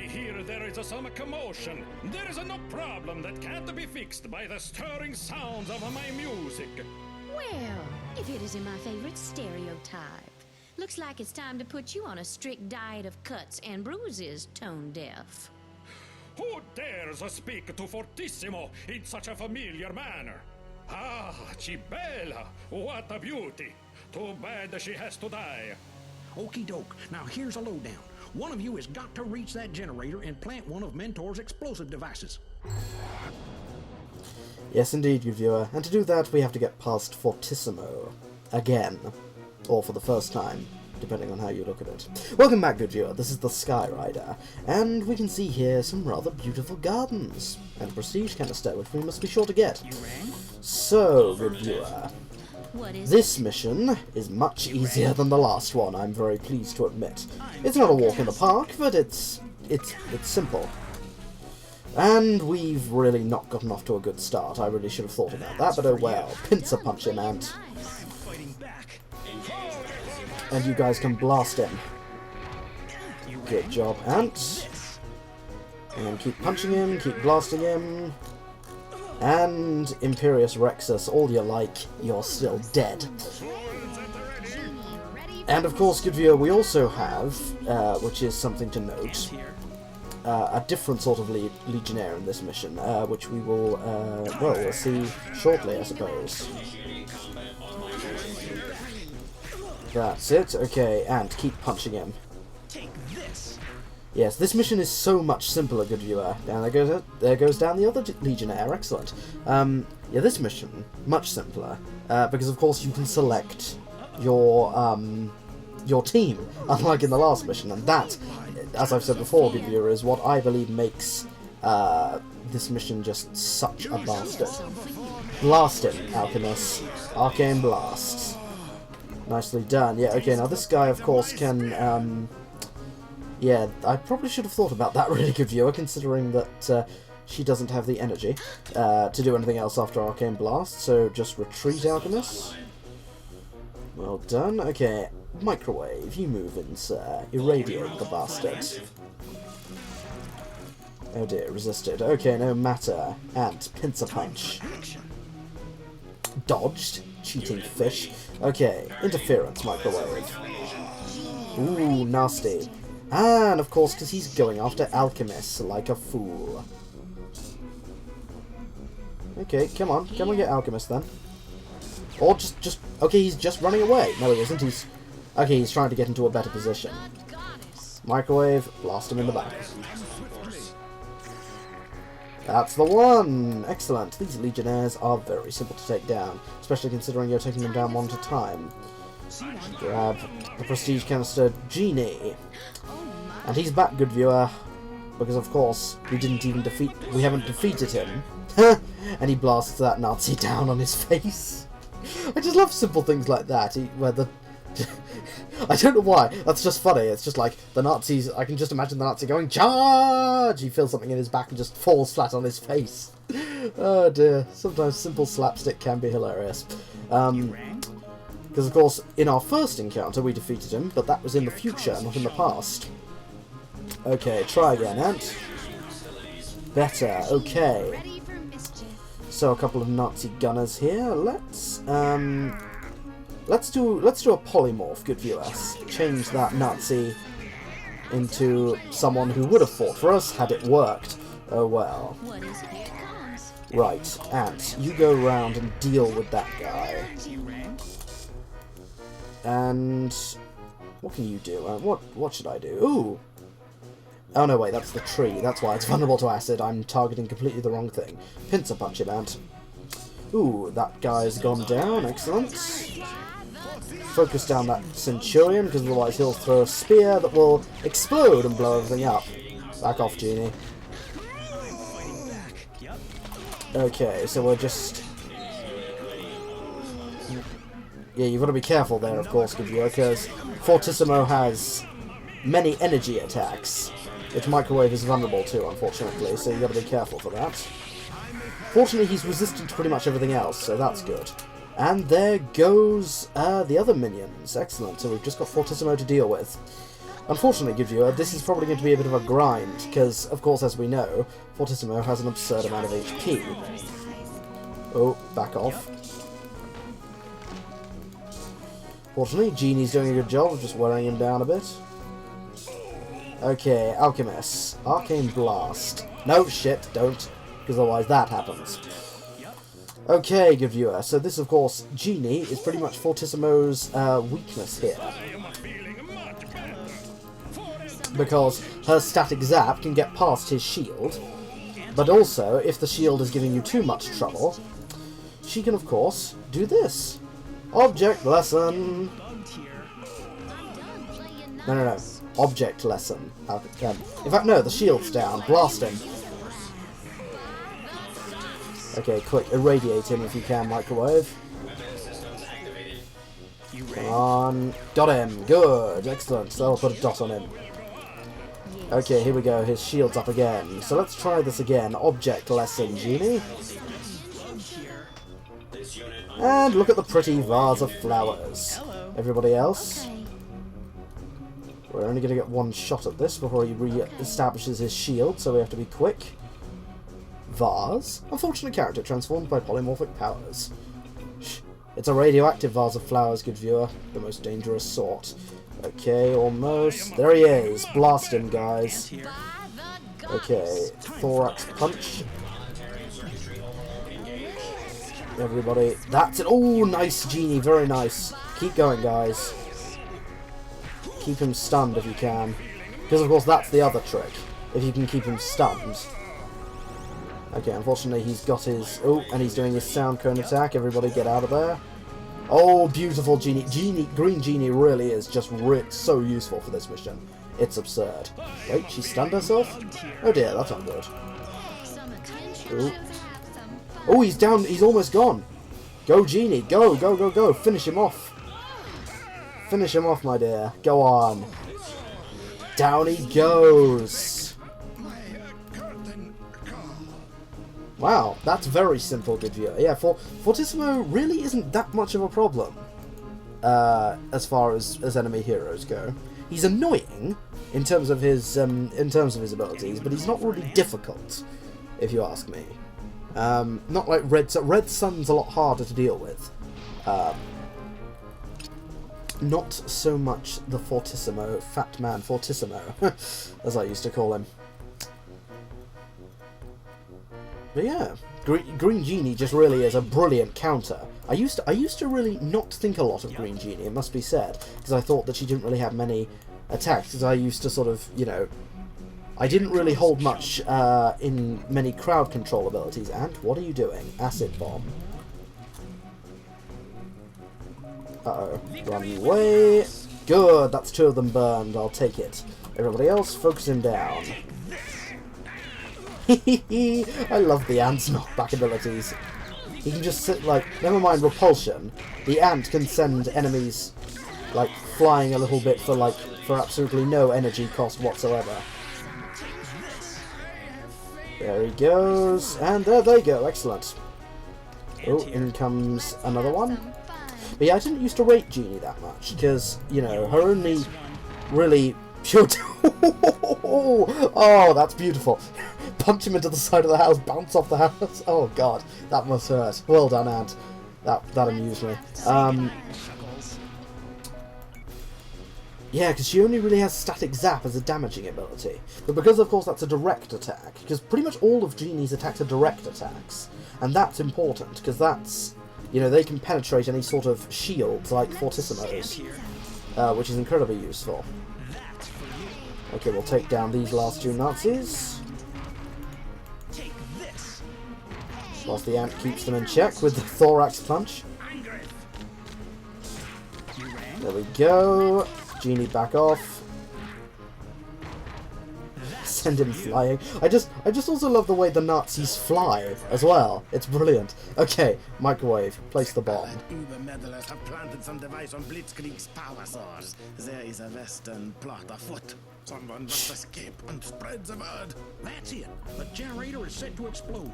hear there is some commotion. There is no problem that can't be fixed by the stirring sounds of my music. Well, if it isn't my favorite stereotype. Looks like it's time to put you on a strict diet of cuts and bruises, tone deaf. Who dares speak to Fortissimo in such a familiar manner? Ah, Cibella, what a beauty. Too bad she has to die. Okie doke. Now here's a lowdown. One of you has got to reach that generator and plant one of Mentor's explosive devices. Yes, indeed, good viewer. And to do that, we have to get past Fortissimo. Again. Or for the first time, depending on how you look at it. Welcome back, good viewer. This is the Skyrider. And we can see here some rather beautiful gardens. And a prestige canister, which we must be sure to get. So, good viewer. This mission is much easier than the last one, I'm very pleased to admit. It's not a walk in the park, but it's simple. And we've really not gotten off to a good start. I really should have thought about that, but oh well. Pincer punch him, Ant. And you guys can blast him. Good job, Ant. And keep punching him, keep blasting him. And Imperious Rexus, all you like, you're still dead. And of course, good viewer, we also have, which is something to note, a different sort of Legionnaire in this mission, which we will, well, we'll see shortly, I suppose. That's it, okay, and keep punching him. Yes, this mission is so much simpler, good viewer. And there goes down the other Legionnaire, excellent. Yeah, this mission, much simpler, because of course you can select your team, unlike in the last mission, and that, as I've said before, good viewer, is what I believe makes this mission just such a bastard. Blast him, Alchemiss. Arcane Blast. Nicely done. Yeah, okay, now this guy, of course, can, yeah, I probably should have thought about that, really, good viewer, considering that she doesn't have the energy to do anything else after Arcane Blast, so just retreat, Alchemiss. Well done. Okay, Microwave, you move in, sir. Irradiate the bastard. Oh dear, resisted. Okay, no matter. And Pincer Punch. Dodged. Cheating fish. Okay, Interference, Microwave. Ooh, nasty. And, of course, because he's going after Alchemiss like a fool. Okay, come on get Alchemiss then. Or just... Okay, he's just running away. No, he isn't. Okay, he's trying to get into a better position. Microwave, blast him in the back. That's the one! Excellent. These Legionnaires are very simple to take down, especially considering you're taking them down one at a time. Grab the Prestige Canister Genie. And he's back, good viewer, because of course we haven't defeated him. And he blasts that Nazi down on his face. I just love simple things like that, where the... I don't know why, that's just funny. It's just like, the Nazis, I can just imagine the Nazi going, charge! He feels something in his back and just falls flat on his face. Oh dear, sometimes simple slapstick can be hilarious. Because of course, in our first encounter we defeated him, but that was in the future, not in the past. Okay, try again, Ant. Better, okay. So a couple of Nazi gunners here. Let's do a polymorph, good viewer. Change that Nazi into someone who would have fought for us had it worked. Oh well. Right, Ant, you go around and deal with that guy. And what can you do? What should I do? Ooh. Oh no, wait, that's the tree. That's why it's vulnerable to acid. I'm targeting completely the wrong thing. Pincer punch him, Ant. Ooh, that guy's gone down. Excellent. Focus down that Centurion, because otherwise he'll throw a spear that will explode and blow everything up. Back off, Genie. Okay, so we're just... Yeah, you've got to be careful there, of course, because Fortissimo has many energy attacks, which Microwave is vulnerable to, unfortunately, so you've got to be careful for that. Fortunately, he's resistant to pretty much everything else, so that's good. And there goes the other minions. Excellent, so we've just got Fortissimo to deal with. Unfortunately, good viewer, this is probably going to be a bit of a grind, because, of course, as we know, Fortissimo has an absurd amount of HP. Oh, back off. Fortunately, Genie's doing a good job of just wearing him down a bit. Okay, Alchemiss. Arcane Blast. No, shit, don't, because otherwise that happens. Okay, good viewer, so this, of course, Genie is pretty much Fortissimo's weakness here. Because her static zap can get past his shield, but also, if the shield is giving you too much trouble, she can, of course, do this. Object lesson! No. Object lesson. In fact, no, the shield's down. Blast him. Okay, quick, irradiate him if you can, microwave. Come on. Got him. Good. Excellent. So I'll put a dot on him. Okay, here we go. His shield's up again. So let's try this again. Object lesson, Genie. And look at the pretty vase of flowers. Everybody else? We're only going to get one shot at this before he re-establishes his shield, so we have to be quick. Vase. Unfortunate character transformed by polymorphic powers. It's a radioactive vase of flowers, good viewer. The most dangerous sort. Okay, almost. There he is. Blast him, guys. Okay, thorax punch. Everybody. That's it. Oh, nice, Genie. Very nice. Keep going, guys. Keep him stunned if you can. Because, of course, that's the other trick. If you can keep him stunned. Okay, unfortunately, he's got his... Oh, and he's doing his sound cone attack. Everybody get out of there. Oh, beautiful Genie. Green Genie really is just so useful for this mission. It's absurd. Wait, she stunned herself? Oh dear, that's not good. Ooh. Oh, he's down. He's almost gone. Go, Genie. Go, go, go, go. Finish him off. Finish him off, my dear. Go on. Down he goes. Wow, that's very simple, good viewer. Yeah, Fortissimo really isn't that much of a problem as far as enemy heroes go. He's annoying in terms of his abilities, but he's not really difficult, if you ask me. Not like Red Sun. Red Sun's a lot harder to deal with. Not so much the Fortissimo, Fat Man Fortissimo, as I used to call him. But yeah, Green Genie just really is a brilliant counter. I used to really not think a lot of Green Genie, it must be said, because I thought that she didn't really have many attacks, because I used to sort of, you know, I didn't really hold much in many crowd control abilities. And what are you doing? Acid bomb. Uh-oh. Run away. Good, that's 2 of them burned, I'll take it. Everybody else, focus him down. I love the ant's knockback abilities. He can just sit, like, never mind repulsion, the ant can send enemies, like, flying a little bit for absolutely no energy cost whatsoever. There he goes, and there they go, excellent. Oh, in comes another one. But yeah, I didn't used to rate Genie that much, because, you know, her only really pure... Oh, that's beautiful. Punch him into the side of the house, bounce off the house. Oh god, that must hurt. Well done, Ant. That amused me. Yeah, because she only really has static zap as a damaging ability. But because, of course, that's a direct attack, because pretty much all of Genie's attacks are direct attacks. And that's important, because that's, you know, they can penetrate any sort of shields like Fortissimo's, which is incredibly useful. Okay, we'll take down these last 2 Nazis. Whilst the ant keeps them in check with the thorax punch. There we go. Genie back off. Send him flying. I just also love the way the Nazis fly as well. It's brilliant. Okay, microwave. Place the bomb. Uber-meddlers have planted some device on Blitzkrieg's power source. There is a Western plot afoot. Someone must escape and spread the word. That's it. The generator is set to explode.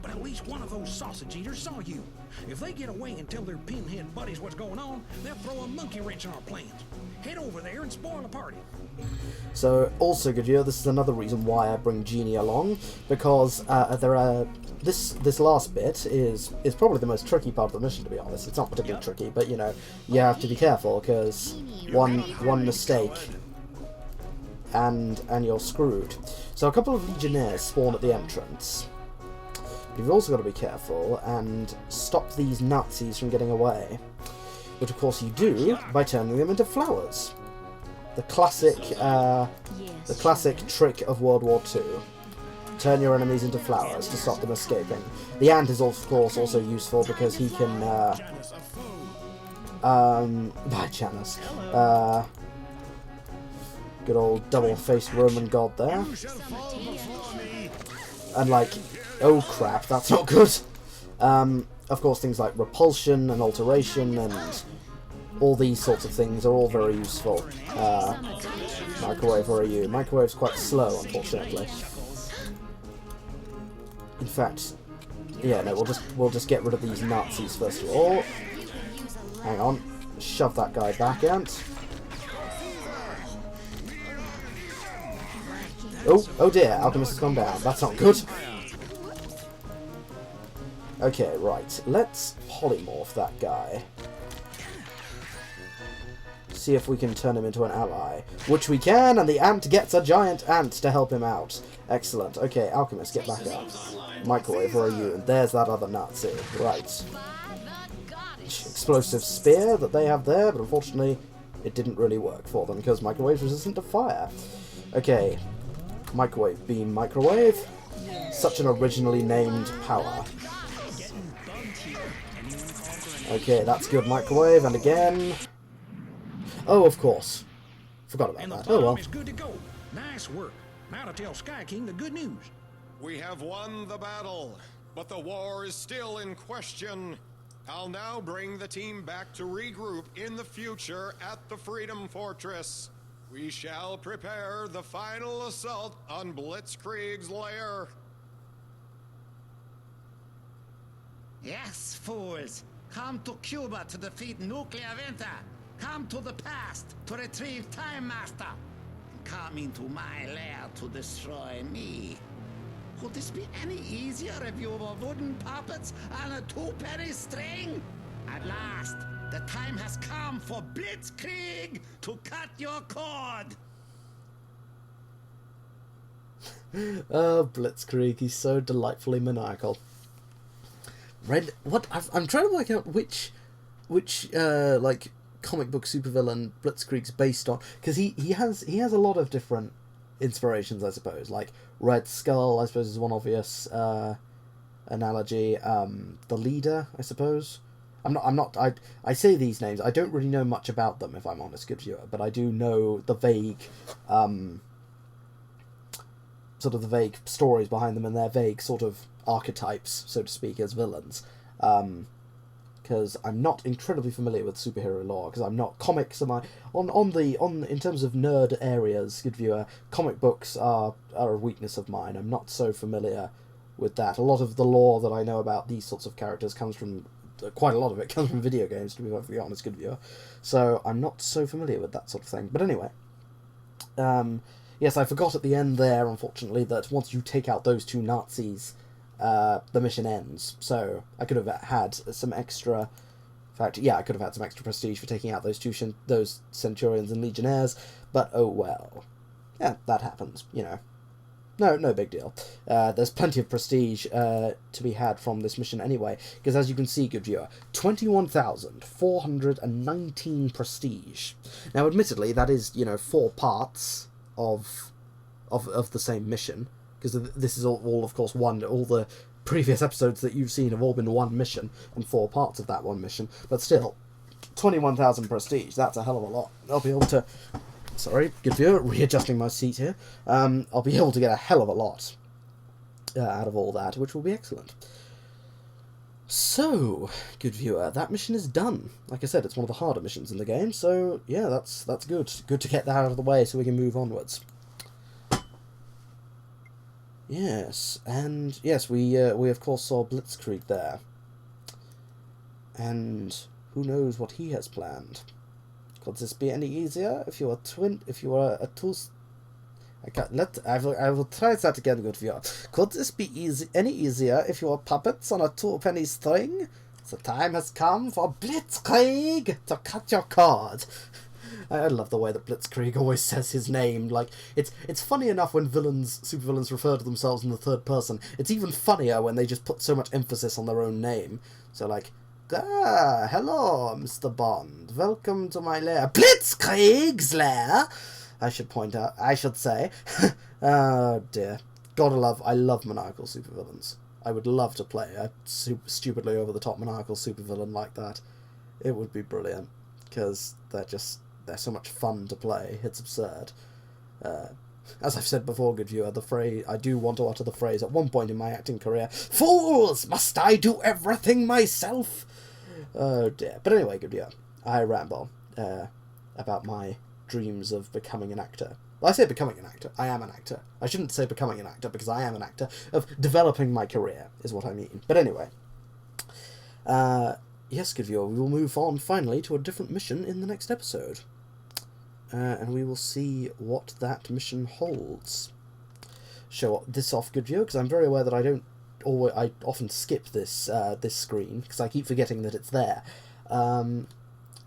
But at least one of those sausage eaters saw you. If they get away and tell their pinhead buddies what's going on, they'll throw a monkey wrench in our plans. Head over there and spoil the party. So, also, good viewer, this is another reason why I bring Genie along, because there are this last bit is probably the most tricky part of the mission, to be honest. It's not particularly tricky, but you know, you have to be careful because one mistake and you're screwed. So a couple of Legionnaires spawn at the entrance. You've also got to be careful and stop these Nazis from getting away, which of course you do by turning them into flowers. The classic trick of World War II. Turn your enemies into flowers to stop them escaping. The ant is of course also useful because he can by Janus. Good old double-faced Roman god there. And like, oh crap, that's not good. Of course, things like repulsion and alteration and all these sorts of things are all very useful. Microwave, where are you? Microwave's quite slow, unfortunately. In fact, yeah, no, we'll just get rid of these Nazis first of all. Hang on, shove that guy back, Ant. Oh dear, Alchemiss has gone down. That's not good. Okay, right. Let's polymorph that guy. See if we can turn him into an ally. Which we can, and the ant gets a giant ant to help him out. Excellent. Okay, Alchemist, get back up. Microwave, where are you? And there's that other Nazi. Right. Explosive spear that they have there, but unfortunately it didn't really work for them because Microwave's resistant to fire. Okay. Microwave, beam, microwave. Such an originally named power. Okay, that's good, Microwave, and again... Oh, of course. Forgot about that. Oh well. Is good to go. Nice work. Now to tell Sky King the good news. We have won the battle, but the war is still in question. I'll now bring the team back to regroup in the future at the Freedom Fortress. We shall prepare the final assault on Blitzkrieg's lair. Yes, fools. Come to Cuba to defeat Nuclear Winter. Come to the past to retrieve Time Master. Come into my lair to destroy me. Could this be any easier if you were wooden puppets on a two-penny string? At last, the time has come for Blitzkrieg to cut your cord. Oh, Blitzkrieg, he's so delightfully maniacal. I'm trying to work out which like comic book supervillain Blitzkrieg's based on, because he has a lot of different inspirations, I suppose. Like Red Skull, I suppose, is one obvious analogy. The Leader, I suppose. I say these names. I don't really know much about them, if I'm honest, good viewer, but I do know the vague sort of the vague stories behind them and their vague sort of archetypes, so to speak, as villains. Because I'm not incredibly familiar with superhero lore, because I'm not comics. In terms of nerd areas, good viewer, comic books are a weakness of mine. I'm not so familiar with that. A lot of the lore that I know about these sorts of characters comes from, quite a lot of it comes from video games, to be perfectly honest, good viewer. So I'm not so familiar with that sort of thing. But anyway, yes, I forgot at the end there, unfortunately, that once you take out those two Nazis, the mission ends. So I could have had some extra... In fact, yeah, I could have had some extra prestige for taking out those Centurions and Legionnaires, but oh well. Yeah, that happens, you know. No big deal. There's plenty of prestige to be had from this mission anyway, because as you can see, good viewer, 21,419 prestige. Now, admittedly, that is, 4 parts of the same mission, because this is all of course, all the previous episodes that you've seen have all been one mission, and 4 parts of that one mission, but still, 21,000 prestige, that's a hell of a lot. I'll be able to... Sorry, good viewer, readjusting my seat here. I'll be able to get a hell of a lot out of all that, which will be excellent. So, good viewer, that mission is done. Like I said, it's one of the harder missions in the game, so yeah, that's good. Good to get that out of the way so we can move onwards. Yes, and yes, we of course saw Blitzkrieg there. And who knows what he has planned. Could this be any easier if you were a two... I will try that again, good viewer. Could this be any easier if you were puppets on a 2-penny string? The time has come for Blitzkrieg to cut your cord. I love the way that Blitzkrieg always says his name. Like, it's funny enough when supervillains refer to themselves in the third person. It's even funnier when they just put so much emphasis on their own name. So, like, hello, Mr. Bond. Welcome to my lair. Blitzkrieg's lair! I should say. Oh, dear. I love maniacal supervillains. I would love to play a stupidly over-the-top maniacal supervillain like that. It would be brilliant, because they're so much fun to play. It's absurd. As I've said before, good viewer, I do want to utter the phrase at one point in my acting career, "Fools! Must I do everything myself?" Oh dear. But anyway, good viewer, I ramble about my dreams of becoming an actor. Well, I say becoming an actor. I am an actor. I shouldn't say becoming an actor, because I am an actor. Of developing my career, is what I mean. But anyway. Yes, good viewer, we will move on, finally, to a different mission in the next episode. And we will see what that mission holds. Show this off, good viewer, because I'm very aware that I often skip this screen, because I keep forgetting that it's there.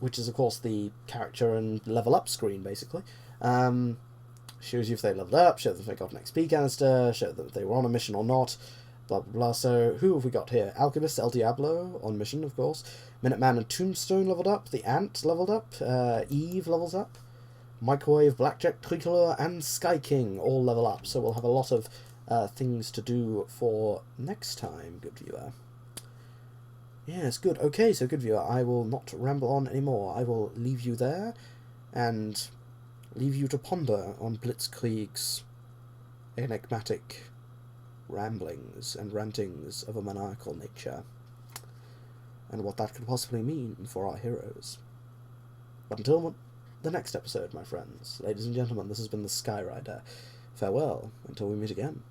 Which is, of course, the character and level up screen, basically. Shows you if they leveled up, shows if they got an XP canister, shows that they were on a mission or not, blah blah blah. So, who have we got here? Alchemiss, El Diablo, on mission, of course. Minuteman and Tombstone leveled up, the Ant leveled up, Eve levels up, Microwave, Blackjack, Tricolor, and Sky King all level up. So we'll have a lot of things to do for next time, good viewer. Yes, good. Okay, so good viewer, I will not ramble on anymore. I will leave you there, and leave you to ponder on Blitzkrieg's enigmatic ramblings and rantings of a maniacal nature, and what that could possibly mean for our heroes. But until the next episode, my friends, ladies and gentlemen, this has been the Skyrider. Farewell, until we meet again.